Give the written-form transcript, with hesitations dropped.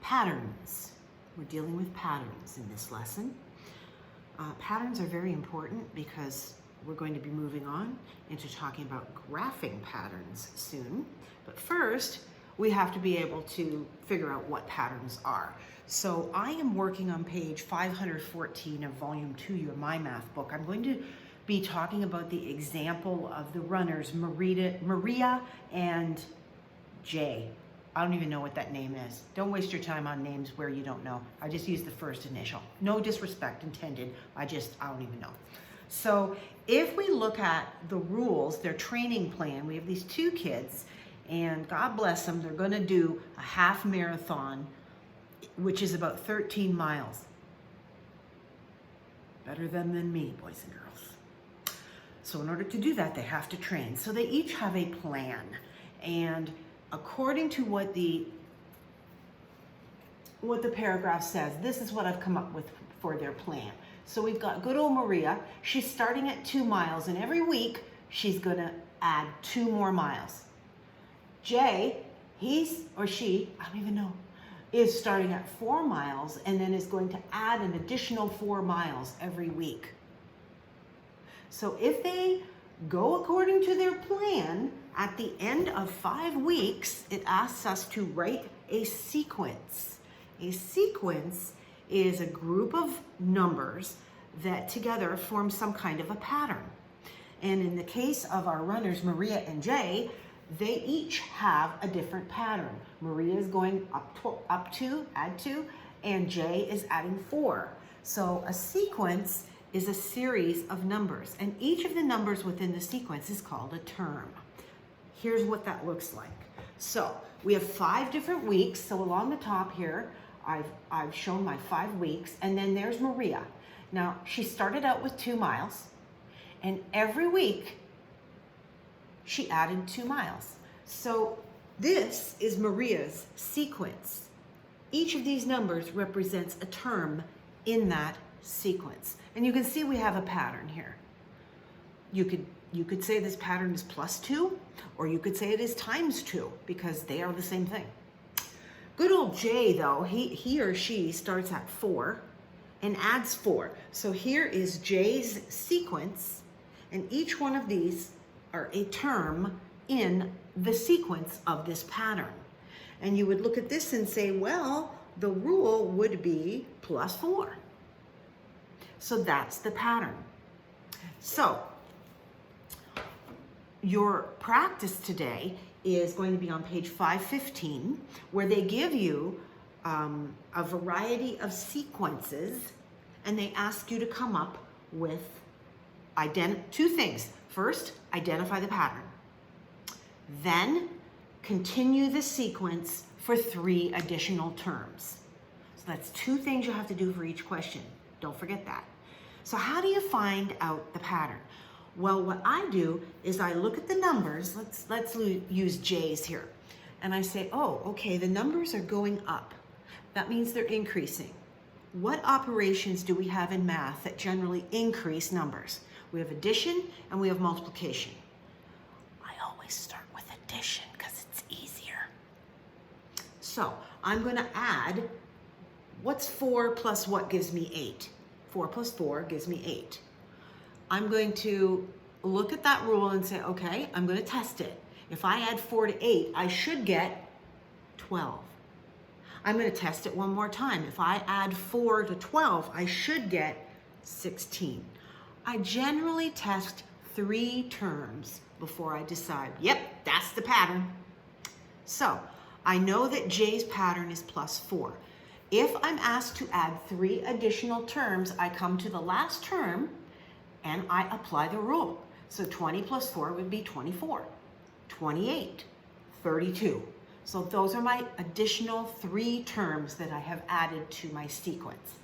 Patterns. We're dealing with patterns in this lesson. Patterns are very important because we're going to be moving on into talking about graphing patterns soon. But first, we have to be able to figure out what patterns are. So I am working on page 514 of volume 2, your MyMath book. I'm going to be talking about the example of the runners, Maria and Jay. I don't even know what that name is. Don't waste your time on names where you don't know. I just use the first initial. No disrespect intended. I don't even know. So if we look at the rules, their training plan, we have these two kids, and God bless them, they're going to do a half marathon, which is about 13 miles. Better them than me, boys and girls. So in order to do that, they have to train. So they each have a plan. And according to what the paragraph says, this is what I've come up with for their plan. So we've got good old Maria. She's starting at 2 miles, and every week she's gonna add 2 more miles. Jay, he's or she, I don't even know, is starting at 4 miles and then is going to add an additional 4 miles every week. So if they go according to their plan, at the end of 5 weeks, it asks us to write a sequence. A sequence is a group of numbers that together form some kind of a pattern. And in the case of our runners, Maria and Jay, they each have a different pattern. Maria is going up 2, add 2, and Jay is adding 4. So a sequence is a series of numbers, and each of the numbers within the sequence is called a term. Here's what that looks like. So we have 5 different weeks. So along the top here, I've shown my 5 weeks, and then there's Maria. Now, she started out with 2 miles, and every week she added 2 miles. So this is Maria's sequence. Each of these numbers represents a term in that sequence. And you can see we have a pattern here. You could say this pattern is +2, or you could say it is ×2, because they are the same thing. Good old Jay, though, he or she starts at 4 and adds 4. So here is Jay's sequence, and each one of these are a term in the sequence of this pattern. And you would look at this and say, well, the rule would be +4. So that's the pattern. So your practice today is going to be on page 515, where they give you a variety of sequences, and they ask you to come up with 2 things. First, identify the pattern. Then continue the sequence for 3 additional terms. So that's 2 things you have to do for each question. Don't forget that. So how do you find out the pattern? Well, what I do is I look at the numbers. Let's use J's here. And I say, oh, okay, the numbers are going up. That means they're increasing. What operations do we have in math that generally increase numbers? We have addition and we have multiplication. I always start with addition because it's easier. So I'm going to add, what's 4 plus what gives me 8? 4 plus 4 gives me 8. I'm going to look at that rule and say, okay, I'm going to test it. If I add 4 to 8, I should get 12. I'm going to test it one more time. If I add 4 to 12, I should get 16. I generally test 3 terms before I decide, yep, that's the pattern. So I know that Jay's pattern is +4. If I'm asked to add 3 additional terms, I come to the last term and I apply the rule. So 20 plus 4 would be 24, 28, 32. So those are my additional 3 terms that I have added to my sequence.